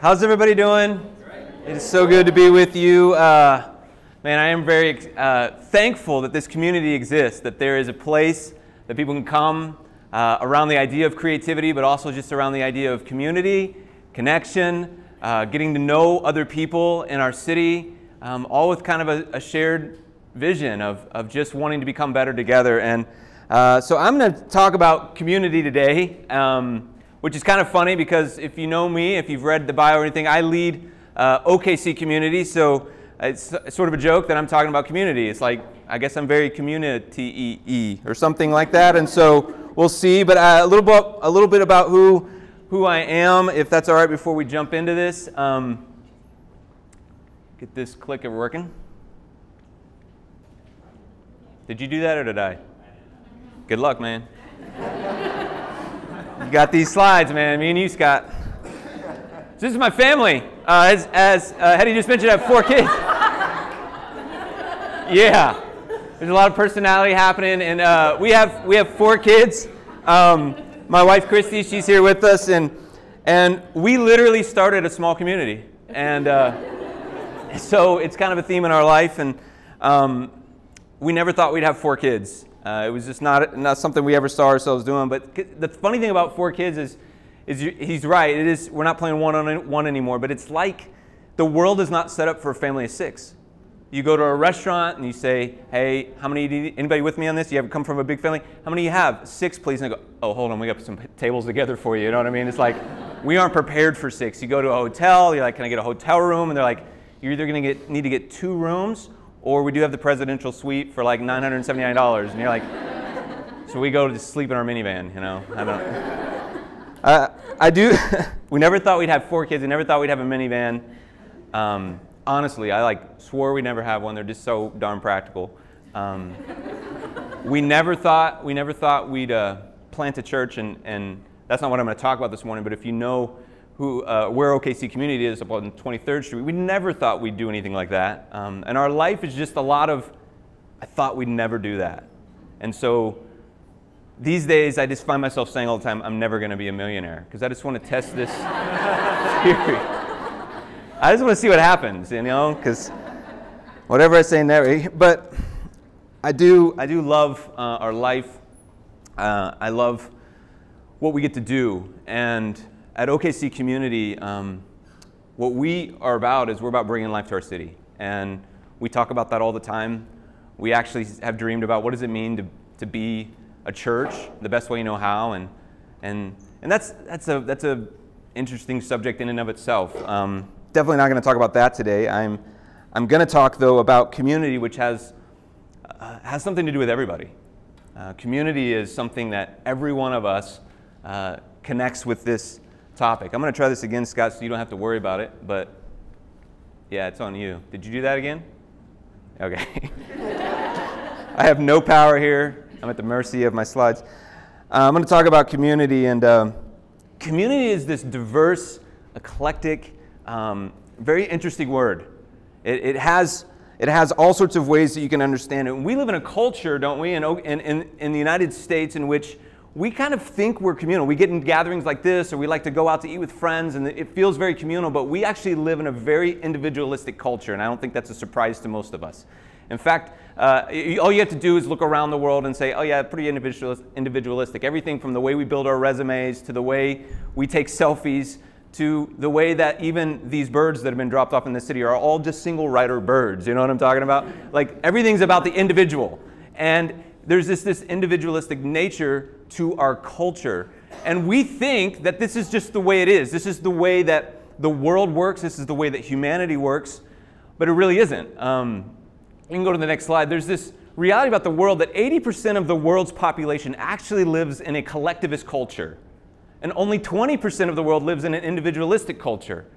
How's everybody doing? It is so good to be with you. Man, I am very thankful that this community exists, that there is a place that people can come around the idea of creativity, but also just around the idea of community, connection, getting to know other people in our city, all with kind of a shared vision of just wanting to become better together. And so I'm going to talk about community today, which is kind of funny because if you know me, if you've read the bio or anything, I lead OKC community, so it's sort of a joke that I'm talking about community. It's like, I guess I'm very community-y or something like that, and so we'll see. But a little bit about who I am, if that's all right, before we jump into this. Get this clicker working. Did you do that or did I? Good luck, man. You got these slides, man. Me and you, Scott. So this is my family. As Hetty just mentioned, I have 4 kids. Yeah, there's a lot of personality happening, and we have 4 kids. My wife Christy, she's here with us, and we literally started a small community, and so it's kind of a theme in our life, and we never thought we'd have 4 kids. It was just not something we ever saw ourselves doing. But the funny thing about 4 kids is he's right. It is, we're not playing one-on-one anymore. But it's like the world is not set up for a family of 6. You go to a restaurant and you say, "Hey, how many? Anybody with me on this? You ever come from a big family? How many do you have? 6, please." And they go, "Oh, hold on, we got some tables together for you." You know what I mean? It's like we aren't prepared for 6. You go to a hotel. You're like, "Can I get a hotel room?" And they're like, "You're either going to need to get 2 rooms." Or we do have the presidential suite for like $979, and you're like, so we go to sleep in our minivan, you know? I do. We never thought we'd have 4 kids. We never thought we'd have a minivan. Honestly, I swore we'd never have one. They're just so darn practical. We never thought we'd plant a church, and that's not what I'm going to talk about this morning. But if you know where OKC Community is up on 23rd Street. We never thought we'd do anything like that. And our life is just a lot of, I thought we'd never do that. And so these days, I just find myself saying all the time, I'm never going to be a millionaire, because I just want to test this theory. I just want to see what happens, you know, because whatever I say never. But I do love our life. I love what we get to do. And at OKC Community, what we are about is we're about bringing life to our city. And we talk about that all the time. We actually have dreamed about what does it mean to be a church, the best way you know how. And that's a interesting subject in and of itself. Definitely not going to talk about that today. I'm going to talk, though, about community, which has something to do with everybody. Community is something that every one of us connects with this topic. I'm going to try this again, Scott, so you don't have to worry about it, but yeah, it's on you. Did you do that again? Okay. I have no power here. I'm at the mercy of my slides. I'm going to talk about community, and community is this diverse, eclectic, very interesting word. It has all sorts of ways that you can understand it. And we live in a culture, don't we, in the United States in which we kind of think we're communal. We get in gatherings like this, or we like to go out to eat with friends, and it feels very communal, but we actually live in a very individualistic culture, and I don't think that's a surprise to most of us. In fact, all you have to do is look around the world and say, oh yeah, pretty individualistic. Everything from the way we build our resumes, to the way we take selfies, to the way that even these birds that have been dropped off in the city are all just single rider birds. You know what I'm talking about? Like, everything's about the individual. And there's this individualistic nature to our culture. And we think that this is just the way it is. This is the way that the world works. This is the way that humanity works. But it really isn't. You can go to the next slide. There's this reality about the world that 80% of the world's population actually lives in a collectivist culture. And only 20% of the world lives in an individualistic culture.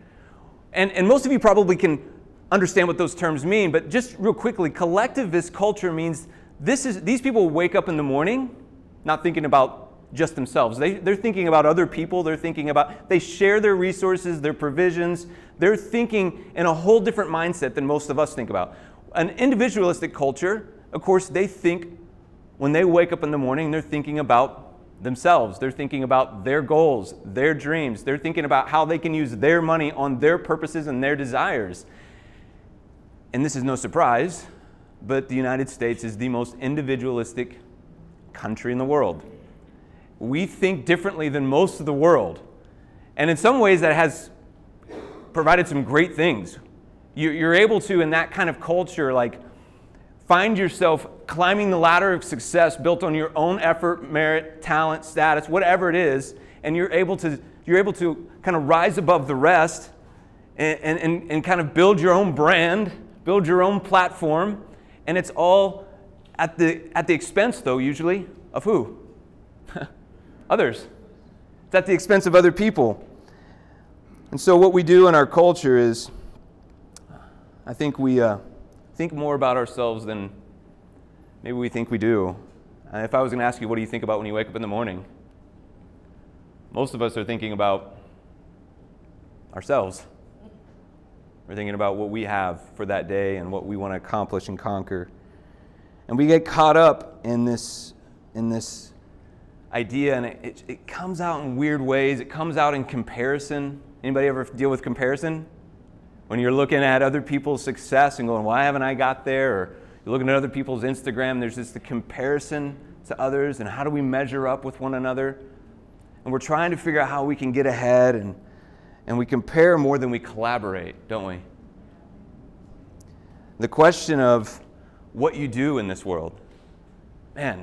And most of you probably can understand what those terms mean. But just real quickly, collectivist culture means these people wake up in the morning not thinking about just themselves. They're thinking about other people. They share their resources, their provisions. They're thinking in a whole different mindset than most of us think about. An individualistic culture, of course, they think when they wake up in the morning, they're thinking about themselves. They're thinking about their goals, their dreams. They're thinking about how they can use their money on their purposes and their desires. And this is no surprise, but the United States is the most individualistic country in the world. We think differently than most of the world. And in some ways that has provided some great things. You're able to, in that kind of culture, like find yourself climbing the ladder of success built on your own effort, merit, talent, status, whatever it is, and you're able to kind of rise above the rest and kind of build your own brand, build your own platform, and it's all at the expense, though, usually, of who? Others. It's at the expense of other people. And so what we do in our culture is, I think we think more about ourselves than maybe we think we do. If I was going to ask you, what do you think about when you wake up in the morning? Most of us are thinking about ourselves. We're thinking about what we have for that day and what we want to accomplish and conquer. And we get caught up in this idea, and it comes out in weird ways. It comes out in comparison. Anybody ever deal with comparison? When you're looking at other people's success and going, why haven't I got there? Or you're looking at other people's Instagram, there's just the comparison to others, and how do we measure up with one another? And we're trying to figure out how we can get ahead, and we compare more than we collaborate, don't we? The question of what you do in this world. Man,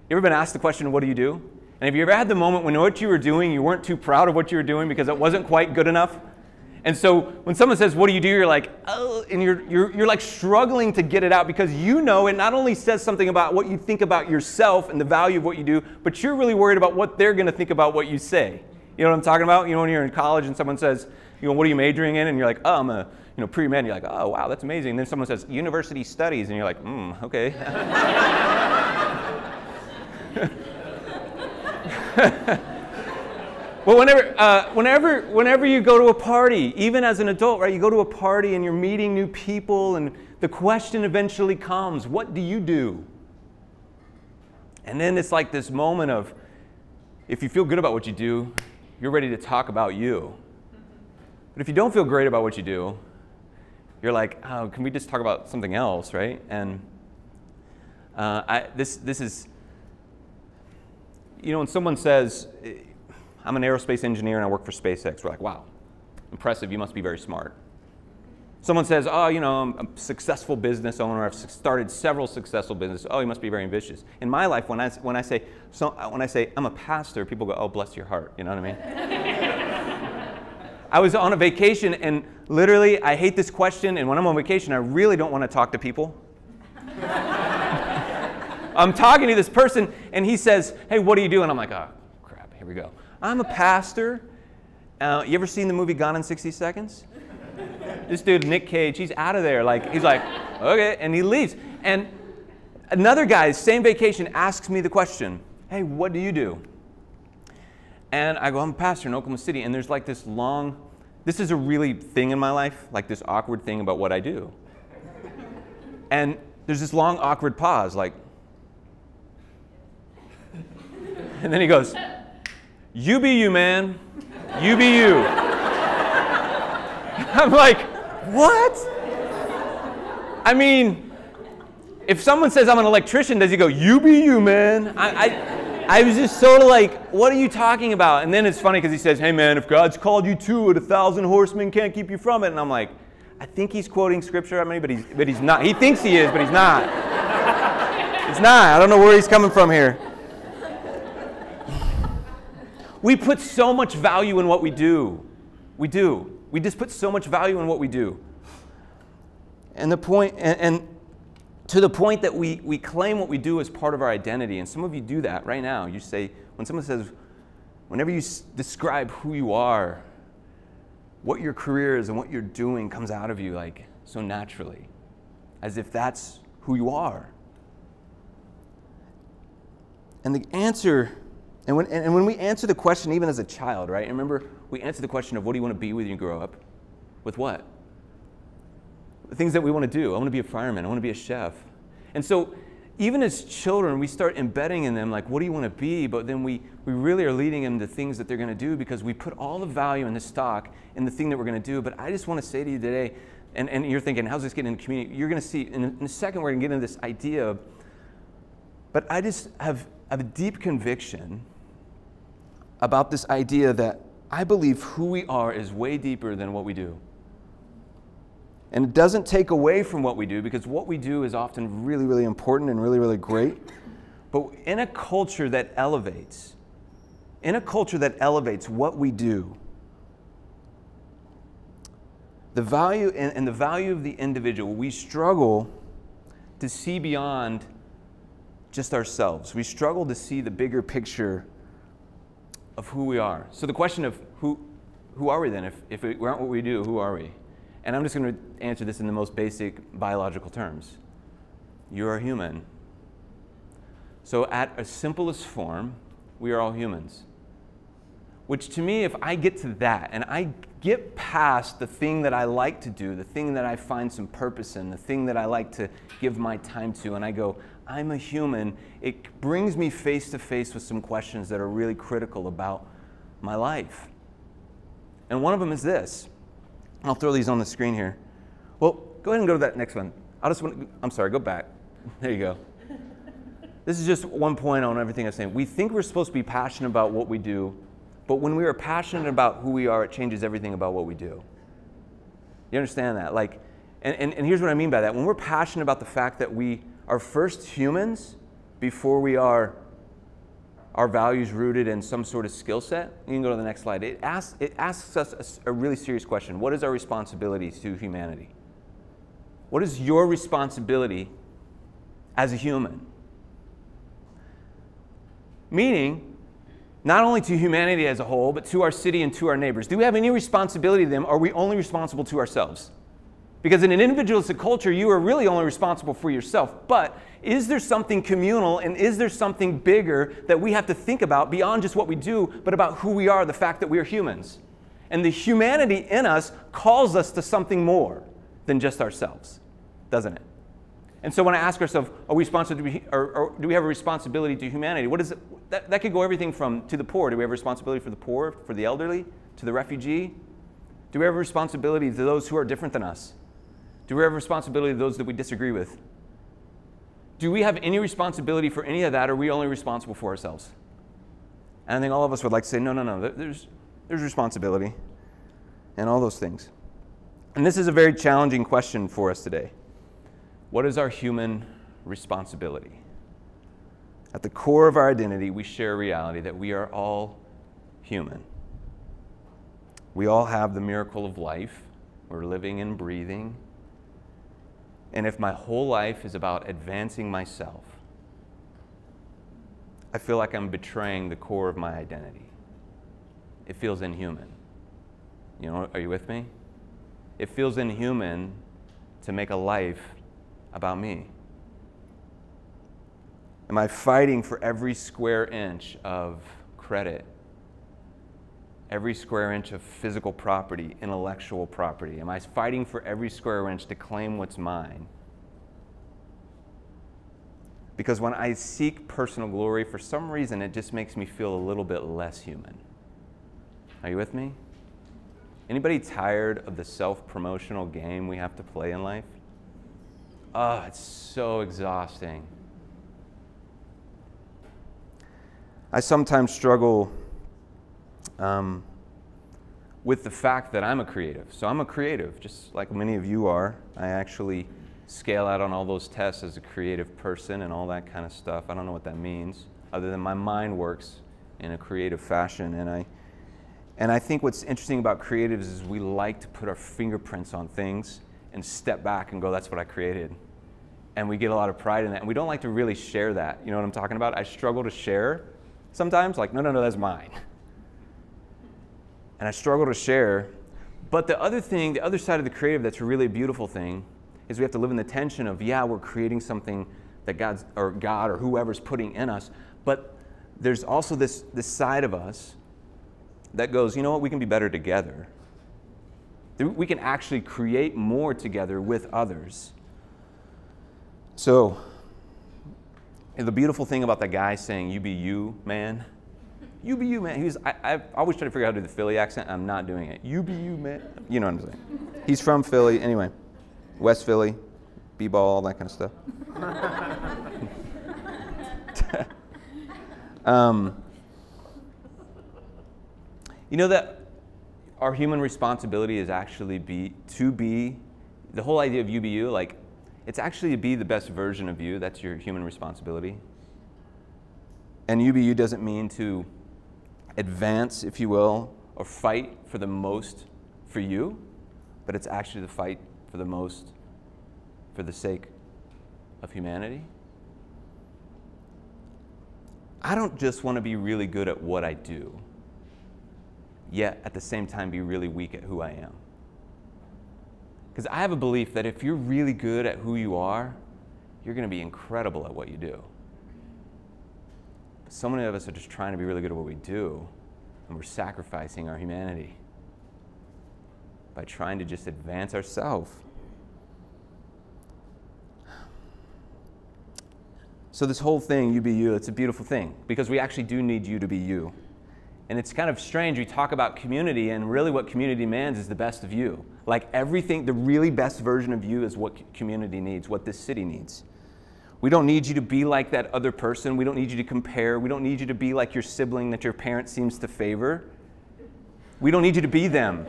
you ever been asked the question, what do you do? And have you ever had the moment when what you were doing, you weren't too proud of what you were doing because it wasn't quite good enough? And so when someone says, what do you do? You're like, oh, and you're like struggling to get it out because you know it not only says something about what you think about yourself and the value of what you do, but you're really worried about what they're going to think about what you say. You know what I'm talking about? You know, when you're in college and someone says, you know, what are you majoring in? And you're like, oh, I'm a pre-med. You're like, oh, wow, that's amazing. And then someone says, university studies. And you're like, okay. Well, whenever you go to a party, even as an adult, right, you go to a party and you're meeting new people, and the question eventually comes, what do you do? And then it's like this moment of, if you feel good about what you do, you're ready to talk about you. But if you don't feel great about what you do, you're like, oh, can we just talk about something else, right? And this is, you know, when someone says, I'm an aerospace engineer and I work for SpaceX, we're like, wow, impressive, you must be very smart. Someone says, oh, you know, I'm a successful business owner, I've started several successful businesses, oh, you must be very ambitious. In my life, when I say I'm a pastor, people go, oh, bless your heart, you know what I mean? I was on a vacation, and literally, I hate this question, and when I'm on vacation, I really don't want to talk to people. I'm talking to this person, and he says, hey, what do you do? And I'm like, oh, crap, here we go. I'm a pastor. You ever seen the movie Gone in 60 Seconds? This dude, Nick Cage, he's out of there. Like, he's like, okay, and he leaves. And another guy, same vacation, asks me the question, hey, what do you do? And I go, I'm a pastor in Oklahoma City, and there's like this this is a really thing in my life, like this awkward thing about what I do. And there's this long, awkward pause, like, and then he goes, you be you, man. You be you. I'm like, what? I mean, if someone says I'm an electrician, does he go, you be you, man? I was just sort of like, what are you talking about? And then it's funny because he says, hey, man, if God's called you to it, 1,000 horsemen can't keep you from it. And I'm like, I think he's quoting scripture at me, but he's not. He thinks he is, but he's not. He's not. I don't know where he's coming from here. We put so much value in what we do. We do. We just put so much value in what we do. And to the point that we claim what we do as part of our identity. And some of you do that right now. You say, when someone says, whenever you describe who you are, what your career is and what you're doing comes out of you like so naturally, as if that's who you are. And the answer, and when we answer the question, even as a child, right? Remember, we answer the question of what do you want to be when you grow up? With what? The things that we want to do. I want to be a fireman. I want to be a chef. And so even as children, we start embedding in them, like, what do you want to be? But then we really are leading them to things that they're going to do because we put all the value in the stock in the thing that we're going to do. But I just want to say to you today, and you're thinking, how's this getting into community? You're going to see, in a second, we're going to get into this idea. But I just have a deep conviction about this idea that I believe who we are is way deeper than what we do. And it doesn't take away from what we do, because what we do is often really, really important and really, really great. But in a culture that elevates what we do, the value and the value of the individual, we struggle to see beyond just ourselves. We struggle to see the bigger picture of who we are. So the question of who are we then? If we aren't what we do, who are we? And I'm just going to answer this in the most basic biological terms. You're a human. So at a simplest form, we are all humans. Which to me, if I get to that, and I get past the thing that I like to do, the thing that I find some purpose in, the thing that I like to give my time to, and I go, I'm a human, it brings me face to face with some questions that are really critical about my life. And one of them is this. I'll throw these on the screen here. Well, go ahead and go to that next one. I'm sorry, go back. There you go. This is just one point on everything I'm saying. We think we're supposed to be passionate about what we do, but when we are passionate about who we are, it changes everything about what we do. You understand that? Like, and here's what I mean by that. When we're passionate about the fact that we are first humans before we are our values rooted in some sort of skill set, you can go to the next slide. It asks us a really serious question. What is our responsibility to humanity? What is your responsibility as a human? Meaning, not only to humanity as a whole, but to our city and to our neighbors. Do we have any responsibility to them, or are we only responsible to ourselves? Because in an individualistic culture, you are really only responsible for yourself. But is there something communal, and is there something bigger that we have to think about beyond just what we do, but about who we are, the fact that we are humans? And the humanity in us calls us to something more than just ourselves, doesn't it? And so when I ask ourselves, are we responsible or do we have a responsibility to humanity? What is it? That could go everything from to the poor. Do we have a responsibility for the poor, for the elderly, to the refugee? Do we have a responsibility to those who are different than us? Do we have a responsibility to those that we disagree with? Do we have any responsibility for any of that, or are we only responsible for ourselves? And I think all of us would like to say, no, there's responsibility and all those things. And this is a very challenging question for us today. What is our human responsibility? At the core of our identity, we share a reality that we are all human. We all have the miracle of life. We're living and breathing. And if my whole life is about advancing myself, I feel like I'm betraying the core of my identity. It feels inhuman. You know, are you with me? It feels inhuman to make a life about me. Am I fighting for every square inch of credit, every square inch of physical property, intellectual property? Am I fighting for every square inch to claim what's mine? Because when I seek personal glory, for some reason, it just makes me feel a little bit less human. Are you with me? Anybody tired of the self-promotional game we have to play in life? Oh, it's so exhausting. I sometimes struggle with the fact that I'm a creative. So I'm a creative, just like many of you are. I actually scale out on all those tests as a creative person and all that kind of stuff. I don't know what that means, other than my mind works in a creative fashion. And I think what's interesting about creatives is we like to put our fingerprints on things and step back and go, that's what I created. And we get a lot of pride in that. And we don't like to really share that. You know what I'm talking about? I struggle to share sometimes, like, no, that's mine. And I struggle to share. But the other thing, the other side of the creative that's a really beautiful thing is we have to live in the tension of, yeah, we're creating something that God or whoever's putting in us. But there's also this side of us that goes, you know what, we can be better together. We can actually create more together with others. So the beautiful thing about that guy saying, "You be you, man." You be you, man. I always try to figure out how to do the Philly accent. I'm not doing it. You be you, man. You know what I'm saying. He's from Philly. Anyway, West Philly, b-ball, all that kind of stuff. You know that our human responsibility is actually the whole idea of you be you, like, it's actually to be the best version of you. That's your human responsibility. And you be you doesn't mean to advance, if you will, or fight for the most for you, but it's actually the fight for the most for the sake of humanity. I don't just want to be really good at what I do, yet at the same time be really weak at who I am. Because I have a belief that if you're really good at who you are, you're going to be incredible at what you do. But so many of us are just trying to be really good at what we do, and we're sacrificing our humanity by trying to just advance ourselves. So this whole thing, you be you, it's a beautiful thing, because we actually do need you to be you. And it's kind of strange, we talk about community, and really what community demands is the best of you. Like everything, the really best version of you is what community needs, what this city needs. We don't need you to be like that other person. We don't need you to compare. We don't need you to be like your sibling that your parent seems to favor. We don't need you to be them.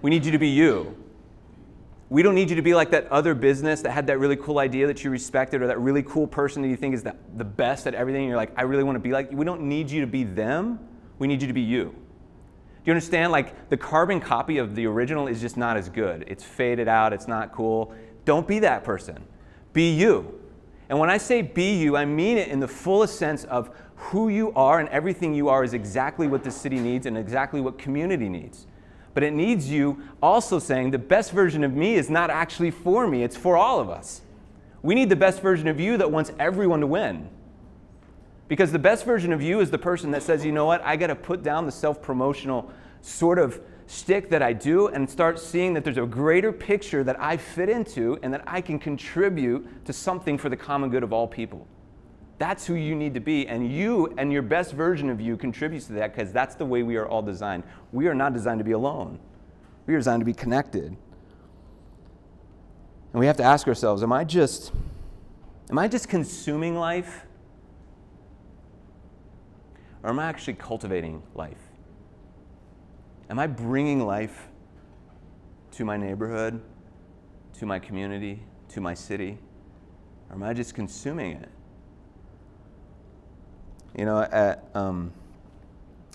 We need you to be you. We don't need you to be like that other business that had that really cool idea that you respected, or that really cool person that you think is the best at everything. And you're like, I really want to be like you. We don't need you to be them. We need you to be you. Do you understand? Like, the carbon copy of the original is just not as good. It's faded out. It's not cool. Don't be that person. Be you. And when I say be you, I mean it in the fullest sense of who you are, and everything you are is exactly what this city needs and exactly what community needs. But it needs you also saying the best version of me is not actually for me. It's for all of us. We need the best version of you that wants everyone to win. Because the best version of you is the person that says, you know what, I got to put down the self-promotional sort of shtick that I do and start seeing that there's a greater picture that I fit into and that I can contribute to something for the common good of all people. That's who you need to be, and you and your best version of you contributes to that, because that's the way we are all designed. We are not designed to be alone. We are designed to be connected. And we have to ask ourselves, am I just consuming life? Or am I actually cultivating life? Am I bringing life to my neighborhood, to my community, to my city? Or am I just consuming it? You know, at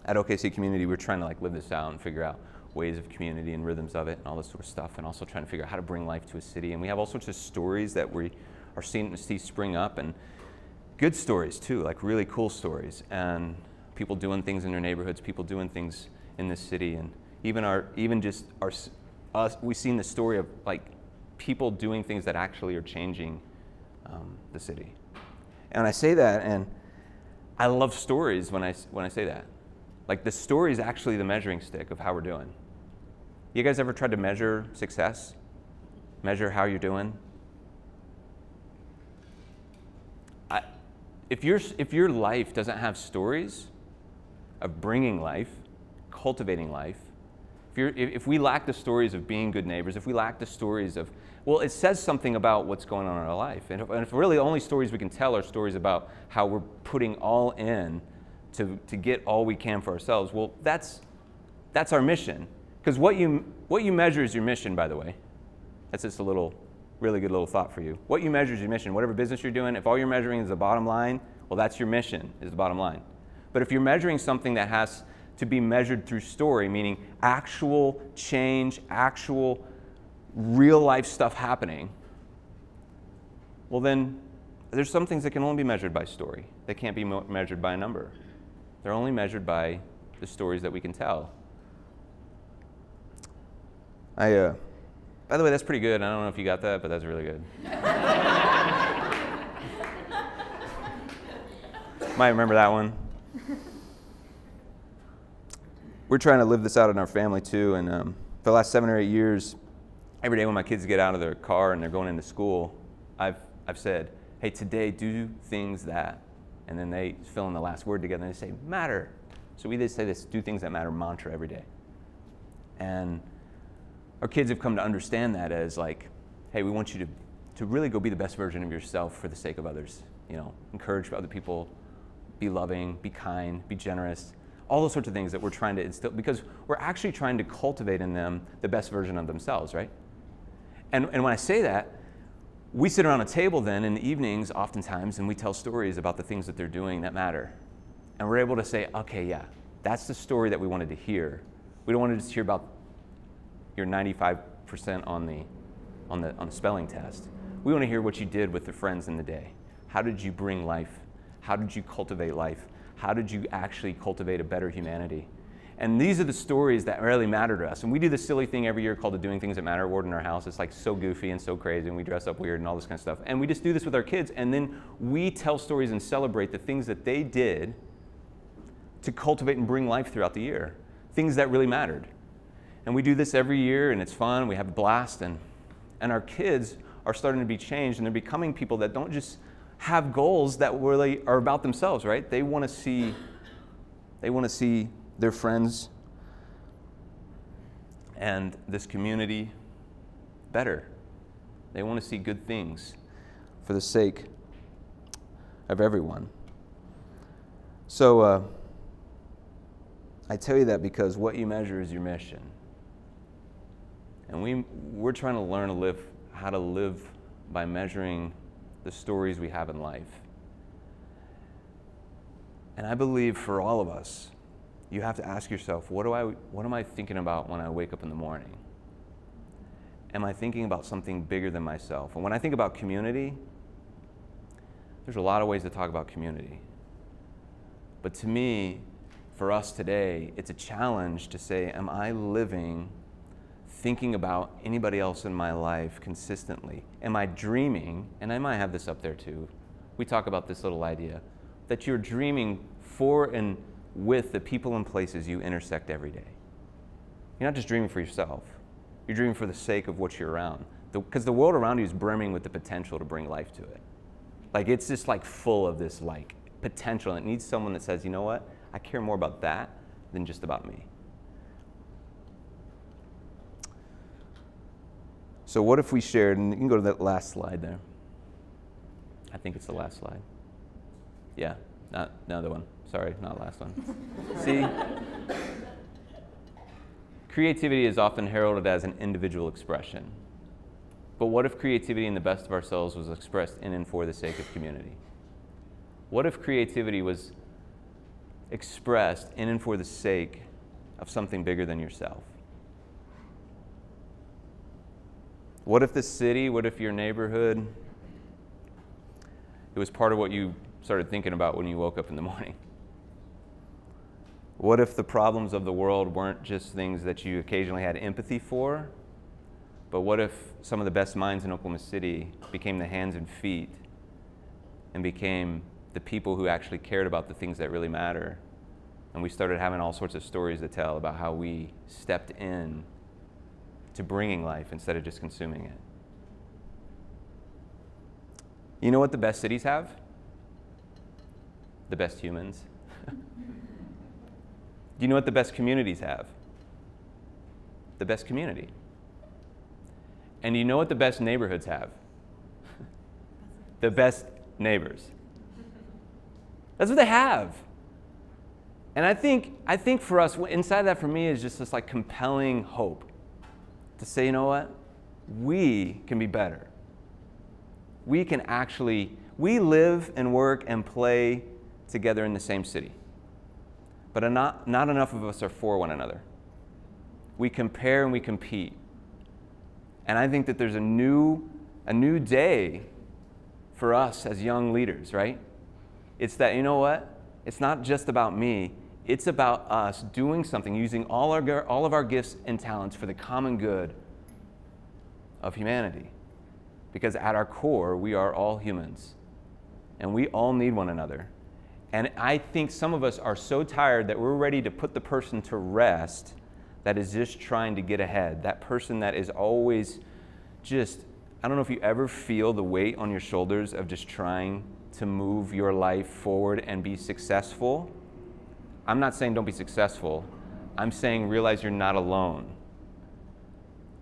OKC Community, we're trying to like live this out and figure out ways of community and rhythms of it and all this sort of stuff, and also trying to figure out how to bring life to a city. And we have all sorts of stories that we are seeing to see spring up, and good stories too, like really cool stories, and people doing things in their neighborhoods, people doing things in this city, and we've seen the story of like people doing things that actually are changing the city. And I say that, and I love stories when I say that. Like, the story is actually the measuring stick of how we're doing. You guys ever tried to measure success? Measure how you're doing? If your life doesn't have stories of bringing life, cultivating life, if we lack the stories of being good neighbors, if we lack the stories of, well, it says something about what's going on in our life. And if really the only stories we can tell are stories about how we're putting all in to get all we can for ourselves, well, that's our mission. Because what you measure is your mission, by the way. That's just a really good little thought for you. What you measure is your mission. Whatever business you're doing, if all you're measuring is the bottom line, well, that's your mission, is the bottom line. But if you're measuring something that has to be measured through story, meaning actual change, actual real life stuff happening, well then there's some things that can only be measured by story. They can't be measured by a number. They're only measured by the stories that we can tell. By the way, that's pretty good. I don't know if you got that, but that's really good. Might remember that one. We're trying to live this out in our family too, and for the last 7 or 8 years, every day when my kids get out of their car and they're going into school, I've said, hey, today do things that, and then they fill in the last word together and they say, matter. So we say this, do things that matter mantra every day. And our kids have come to understand that as like, hey, we want you to really go be the best version of yourself for the sake of others. You know, encourage other people, be loving, be kind, be generous, all those sorts of things that we're trying to instill, because we're actually trying to cultivate in them the best version of themselves, right? And when I say that, we sit around a table then in the evenings oftentimes and we tell stories about the things that they're doing that matter. And we're able to say, okay, yeah, that's the story that we wanted to hear. We don't want to just hear about your 95% on the spelling test. We want to hear what you did with the friends in the day. How did you bring life? How did you cultivate life? How did you actually cultivate a better humanity? And these are the stories that really matter to us. And we do this silly thing every year called the Doing Things That Matter Award in our house. It's like so goofy and so crazy, and we dress up weird and all this kind of stuff. And we just do this with our kids, and then we tell stories and celebrate the things that they did to cultivate and bring life throughout the year, things that really mattered. And we do this every year, and it's fun. We have a blast, and our kids are starting to be changed, and they're becoming people that don't just have goals that really are about themselves, right? They want to see their friends and this community better. They want to see good things for the sake of everyone. So I tell you that because what you measure is your mission. And we're trying to learn how to live by measuring the stories we have in life. And I believe for all of us, you have to ask yourself, what am I thinking about when I wake up in the morning? Am I thinking about something bigger than myself? And when I think about community, there's a lot of ways to talk about community. But to me, for us today, it's a challenge to say, am I living thinking about anybody else in my life consistently? Am I dreaming, and I might have this up there too, we talk about this little idea, that you're dreaming for and with the people and places you intersect every day. You're not just dreaming for yourself, you're dreaming for the sake of what you're around. Because the world around you is brimming with the potential to bring life to it. Like it's just like full of this like potential, and it needs someone that says, you know what, I care more about that than just about me. So what if we shared, and you can go to that last slide there. I think it's the last slide. Yeah, not another one. Sorry, not last one. See, creativity is often heralded as an individual expression. But what if creativity in the best of ourselves was expressed in and for the sake of community? What if creativity was expressed in and for the sake of something bigger than yourself? What if the city, what if your neighborhood, it was part of what you started thinking about when you woke up in the morning? What if the problems of the world weren't just things that you occasionally had empathy for, but what if some of the best minds in Oklahoma City became the hands and feet and became the people who actually cared about the things that really matter? And we started having all sorts of stories to tell about how we stepped in to bringing life instead of just consuming it. You know what the best cities have? The best humans. Do you know what the best communities have? The best community. And do you know what the best neighborhoods have? The best neighbors. That's what they have. And I think for us, inside that for me is just this like compelling hope to say, you know what? We can be better. We can actually, we live and work and play together in the same city. But not enough of us are for one another. We compare and we compete. And I think that there's a new day for us as young leaders, right? It's that, you know what? It's not just about me. It's about us doing something, using all of our gifts and talents for the common good of humanity. Because at our core, we are all humans. And we all need one another. And I think some of us are so tired that we're ready to put the person to rest that is just trying to get ahead. That person that is always just I don't know if you ever feel the weight on your shoulders of just trying to move your life forward and be successful. I'm not saying don't be successful. I'm saying realize you're not alone.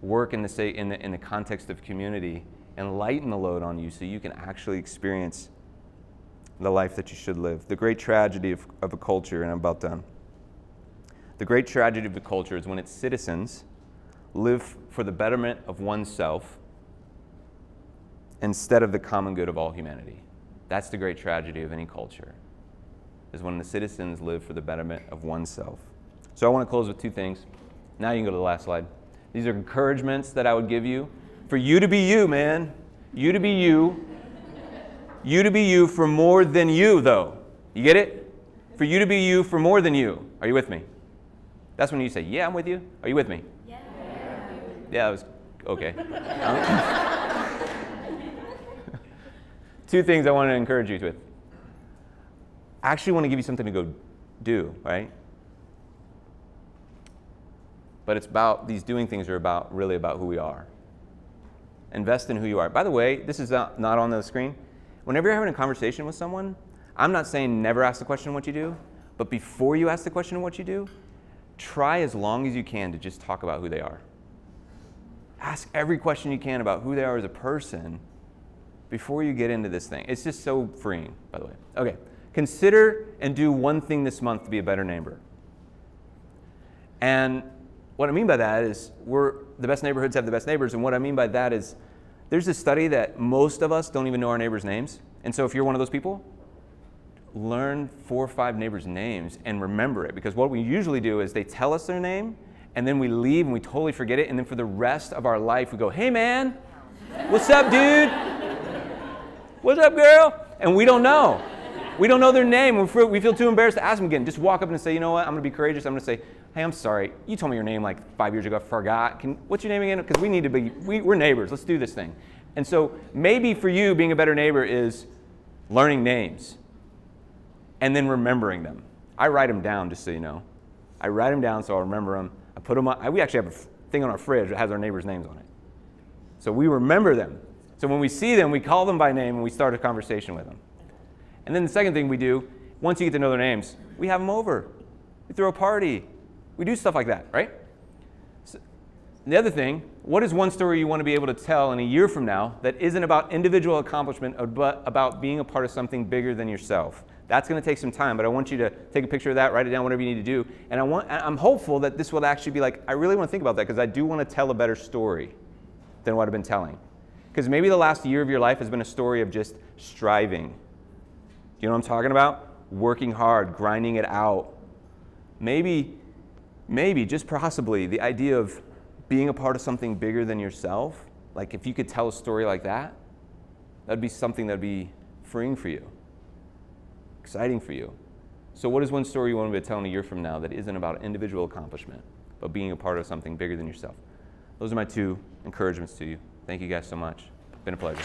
Work in the context of community and lighten the load on you so you can actually experience the life that you should live. The great tragedy of a culture, and I'm about done. The great tragedy of the culture is when its citizens live for the betterment of oneself instead of the common good of all humanity. That's the great tragedy of any culture, is when the citizens live for the betterment of oneself. So I want to close with two things. Now you can go to the last slide. These are encouragements that I would give you. For you to be you, man. You to be you. You to be you for more than you, though. You get it? For you to be you for more than you. Are you with me? That's when you say, yeah, I'm with you. Are you with me? Yeah. Yeah, that was okay. Two things I want to encourage you with. I actually want to give you something to go do, right? But it's about, these doing things are really about who we are. Invest in who you are. By the way, this is not on the screen. Whenever you're having a conversation with someone, I'm not saying never ask the question what you do, but before you ask the question what you do, try as long as you can to just talk about who they are. Ask every question you can about who they are as a person before you get into this thing. It's just so freeing, by the way. Okay, consider and do one thing this month to be a better neighbor. And what I mean by that is the best neighborhoods have the best neighbors, and what I mean by that is there's a study that most of us don't even know our neighbors' names. And so if you're one of those people, learn 4 or 5 neighbors' names and remember it, because what we usually do is they tell us their name, and then we leave and we totally forget it, and then for the rest of our life we go, hey man, what's up dude? What's up girl? And we don't know. We don't know their name. We feel too embarrassed to ask them again. Just walk up and say, you know what, I'm going to be courageous. I'm going to say, hey, I'm sorry. You told me your name like 5 years ago. I forgot. What's your name again? Because we need to be, we're neighbors. Let's do this thing. And so maybe for you, being a better neighbor is learning names and then remembering them. I write them down, just so you know. I write them down so I'll remember them. I put them on. We actually have a thing on our fridge that has our neighbors' names on it. So we remember them. So when we see them, we call them by name and we start a conversation with them. And then the second thing we do, once you get to know their names, we have them over. We throw a party. We do stuff like that, right? So the other thing, what is one story you want to be able to tell in a year from now that isn't about individual accomplishment, but about being a part of something bigger than yourself? That's going to take some time, but I want you to take a picture of that, write it down, whatever you need to do. And I'm hopeful that this will actually be like, I really want to think about that because I do want to tell a better story than what I've been telling. Because maybe the last year of your life has been a story of just striving. You know what I'm talking about? Working hard, grinding it out. Maybe, just possibly, the idea of being a part of something bigger than yourself, like if you could tell a story like that, that'd be something that'd be freeing for you, exciting for you. So what is one story you want to be telling a year from now that isn't about individual accomplishment, but being a part of something bigger than yourself? Those are my 2 encouragements to you. Thank you guys so much. It's been a pleasure.